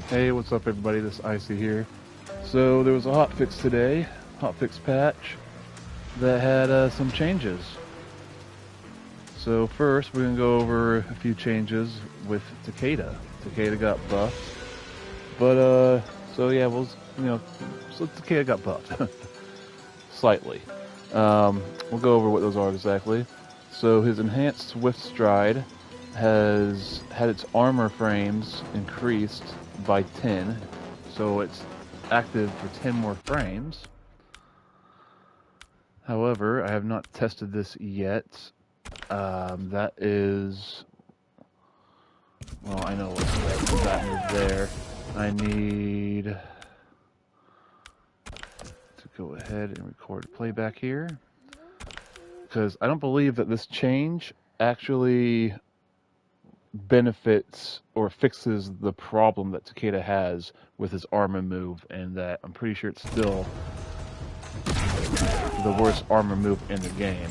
Hey, what's up everybody, this is Icy here. So there was a hotfix today, hotfix patch, that had some changes. So first we're going to go over a few changes with Takeda. Takeda got buffed, but so yeah, so Takeda got buffed, slightly. We'll go over what those are exactly. So his enhanced swift stride has had its armor frames increased by 10, so it's active for 10 more frames. However, I have not tested this yet. That is, well, I know what that move there. I need to go ahead and record playback here, because I don't believe that this change actually benefits or fixes the problem that Takeda has with his armor move, and that I'm pretty sure it's still the worst armor move in the game.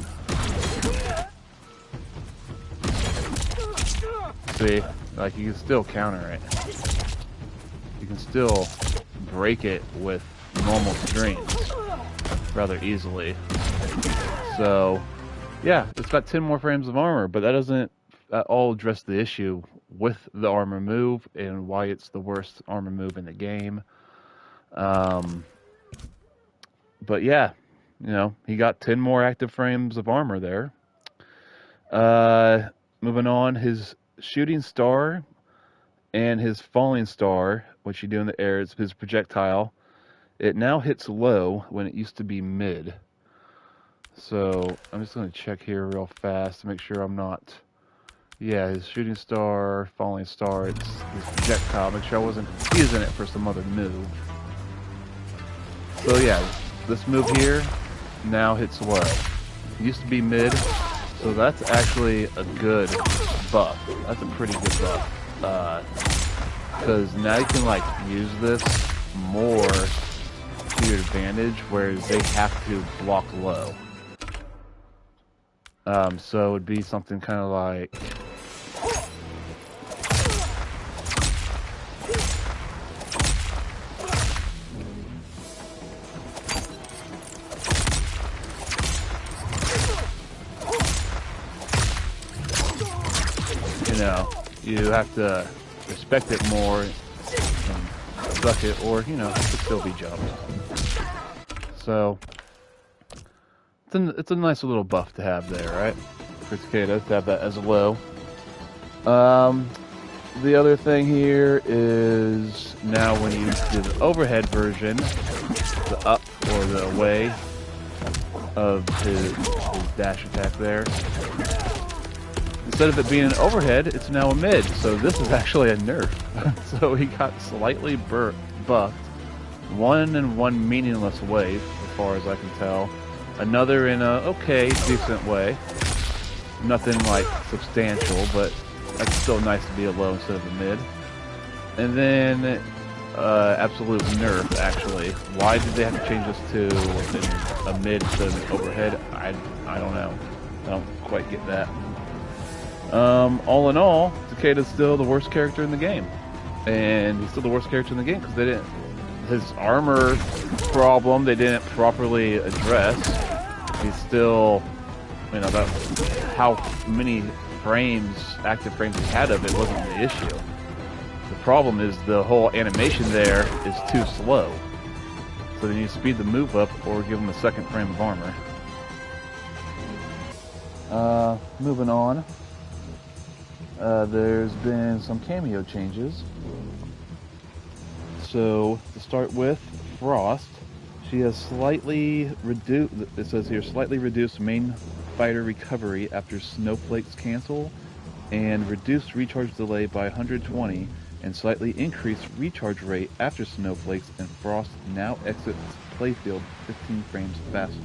See, like, you can still counter it. You can still break it with normal strings rather easily. So yeah, it's got 10 more frames of armor, but that doesn't at all address the issue with the armor move and why it's the worst armor move in the game. But yeah, you know, he got 10 more active frames of armor there. Moving on, his shooting star and his falling star, which you do in the air, it's his projectile. It now hits low when it used to be mid. So I'm just going to check here real fast to make sure I'm not... Yeah, his shooting star, falling star, it's his projectile. Make sure I wasn't confusing it for some other move. So yeah, this move here now hits low. It used to be mid, so that's actually a good buff. That's a pretty good buff. Because now you can, like, use this more to your advantage, whereas they have to block low. So it would be something kind of like... You know, you have to respect it more and duck it, or, you know, it could still be jumped. So, it's a nice little buff to have there, right? For Takeda, to have that as a low. The other thing here is now when you do the overhead version, the up or the away of his dash attack there, instead of it being an overhead, it's now a mid. So this is actually a nerf. So he got slightly buffed. One in one meaningless way, as far as I can tell. Another in a okay, decent way. Nothing like substantial, but that's still nice to be a low instead of a mid. And then absolute nerf, actually. Why did they have to change this to a mid instead of an overhead? I don't know. I don't quite get that. All in all, Takeda's still the worst character in the game. And he's still the worst character in the game because they didn't... His armor problem, they didn't properly address. He's still... You know, that how many frames, active frames he had of it wasn't the issue. The problem is the whole animation there is too slow. So they need to speed the move up or give him a second frame of armor. Moving on. There's been some cameo changes. So, to start with, Frost. She has slightly reduced, it says here, slightly reduced main fighter recovery after snowflakes cancel, and reduced recharge delay by 120, and slightly increased recharge rate after snowflakes, and Frost now exits playfield 15 frames faster.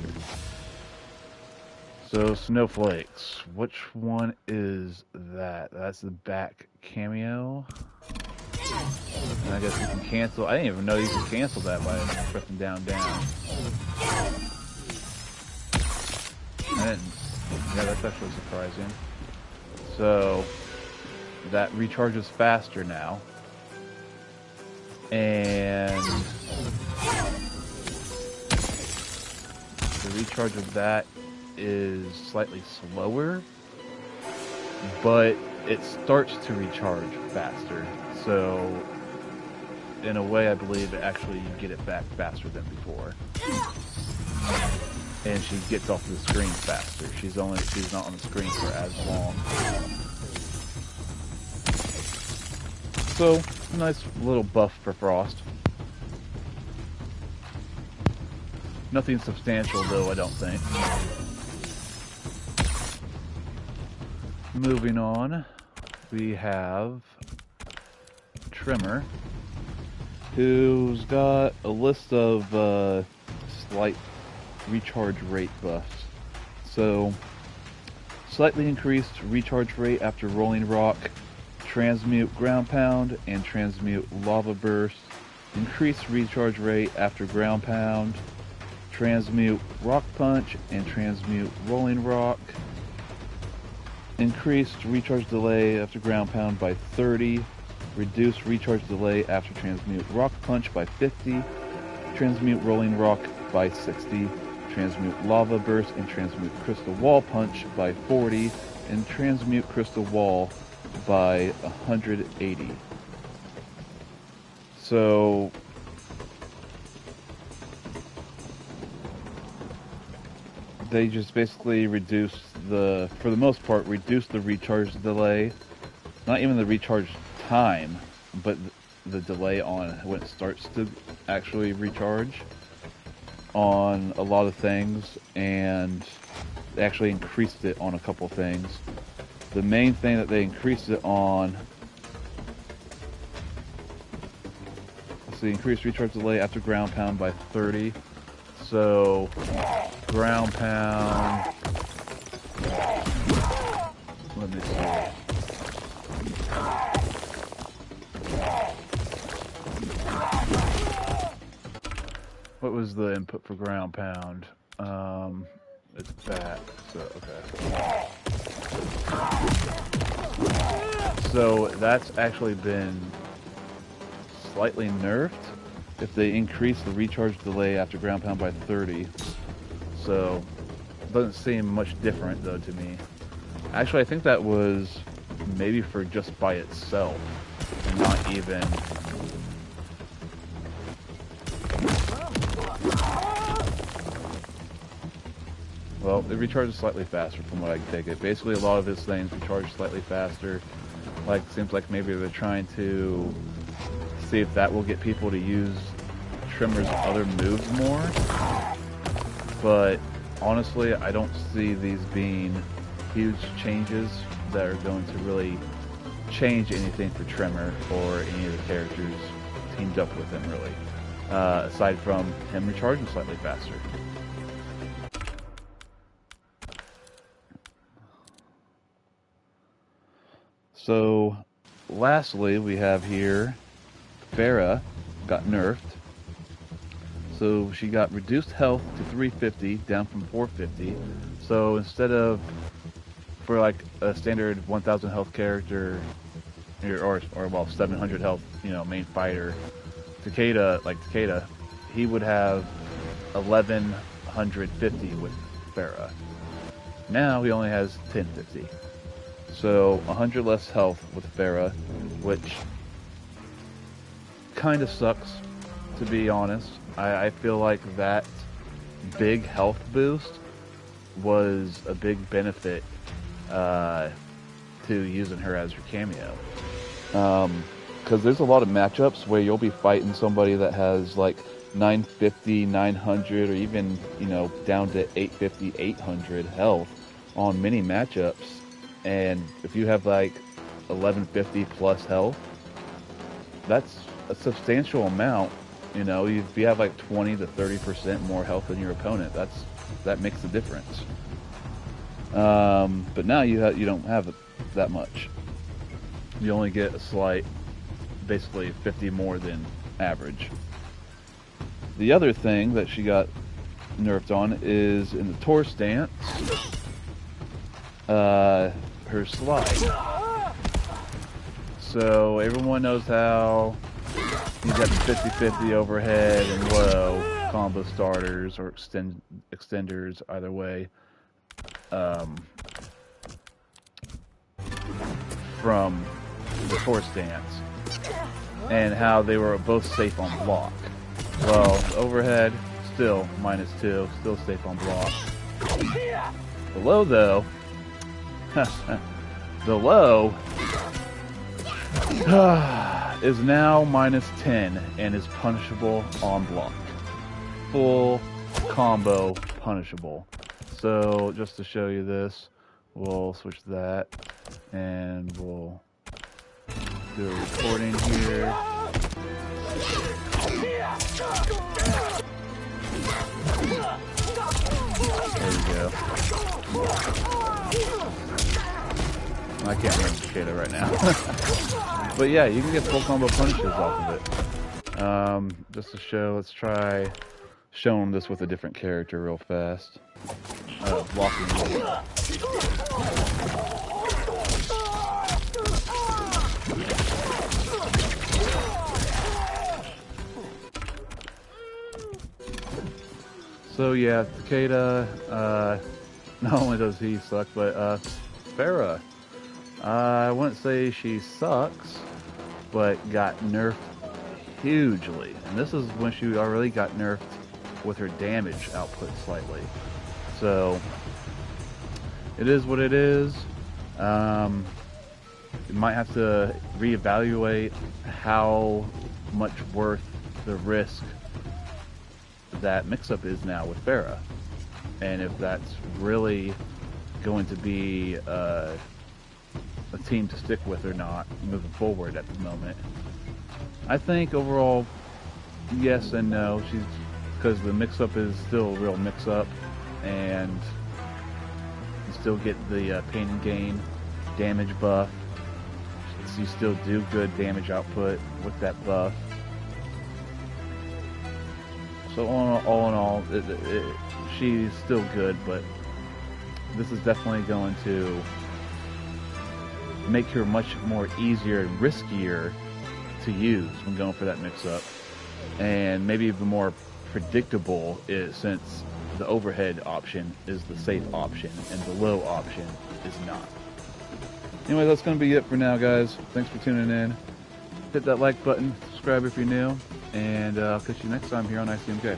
So, snowflakes. Which one is that? That's the back cameo. And I guess you can cancel. I didn't even know you could cancel that by pressing down. I didn't. Yeah, that's actually surprising. So, that recharges faster now. and the recharge of that is slightly slower, but it starts to recharge faster. So in a way, I believe that actually you get it back faster than before. And she gets off the screen faster. She's not on the screen for as long. So, nice little buff for Frost. Nothing substantial though, I don't think. Moving on, we have Tremor, who's got a list of slight recharge rate buffs. So, slightly increased recharge rate after rolling rock, transmute ground pound, and transmute lava burst. Increased recharge rate after ground pound, transmute rock punch, and transmute rolling rock. Increased recharge delay after ground pound by 30. Reduced recharge delay after transmute rock punch by 50. Transmute rolling rock by 60. Transmute lava burst and transmute crystal wall punch by 40. And transmute crystal wall by 180. So they just basically reduce for the most part, reduce the recharge delay. Not even the recharge time, but the delay on when it starts to actually recharge on a lot of things, and they actually increased it on a couple things. The main thing that they increased it on, let's see, increased recharge delay after ground pound by 30. So ground pound, let me see. What was the input for ground pound? It's back, so okay. So that's actually been slightly nerfed if they increase the recharge delay after ground pound by 30. So it doesn't seem much different though to me. Actually, I think that was maybe for just by itself, and not even. Well, it recharges slightly faster from what I can take it. Basically, a lot of his things recharge slightly faster. Like, seems like maybe they're trying to see if that will get people to use Tremor's other moves more. But honestly, I don't see these being huge changes that are going to really change anything for Tremor or any of the characters teamed up with him, really. Aside from him recharging slightly faster. So, lastly, we have here Ferra got nerfed. So she got reduced health to 350, down from 450. So instead of, for like a standard 1000 health character, or well, 700 health, you know, main fighter, Takeda, he would have 1150 with Ferra. Now he only has 1050. So 100 less health with Ferra, which kind of sucks, to be honest. I feel like that big health boost was a big benefit to using her as your cameo. Because there's a lot of matchups where you'll be fighting somebody that has like 950, 900, or even, you know, down to 850, 800 health on many matchups. And if you have like 1150 plus health, that's a substantial amount. You know, if you have like 20 to 30% more health than your opponent, that makes a difference. But now you don't have that much. You only get a slight, basically 50 more than average. The other thing that she got nerfed on is in the Tor stance, her slide. So everyone knows how he's got the 50-50 overhead and low combo starters or extenders, either way, from the horse dance, and how they were both safe on block. Well, overhead, still -2, still safe on block. The low, though, the low is now -10 and is punishable on block. Full combo punishable. So just to show you this, we'll switch that and we'll do a recording here. There we go. I can't remember Takeda right now. But yeah, you can get full combo punishes off of it. Just to show, let's try showing this with a different character real fast. Blocking. So yeah, Takeda, not only does he suck, but Ferra, I wouldn't say she sucks, but got nerfed hugely. And this is when she already got nerfed with her damage output slightly. So it is what it is. You might have to reevaluate how much worth the risk that mix-up is now with Ferra, and if that's really going to be a team to stick with or not moving forward at the moment. I think overall, yes and no. Because the mix-up is still a real mix-up, and you still get the pain and gain damage buff. So you still do good damage output with that buff. So all in all, she's still good, but this is definitely going to make her much more easier and riskier to use when going for that mix-up, and maybe even more predictable since the overhead option is the safe option and the low option is not. Anyway, that's going to be it for now, guys. Thanks for tuning in. Hit that like button, subscribe if you're new, and I'll catch you next time here on ICMK.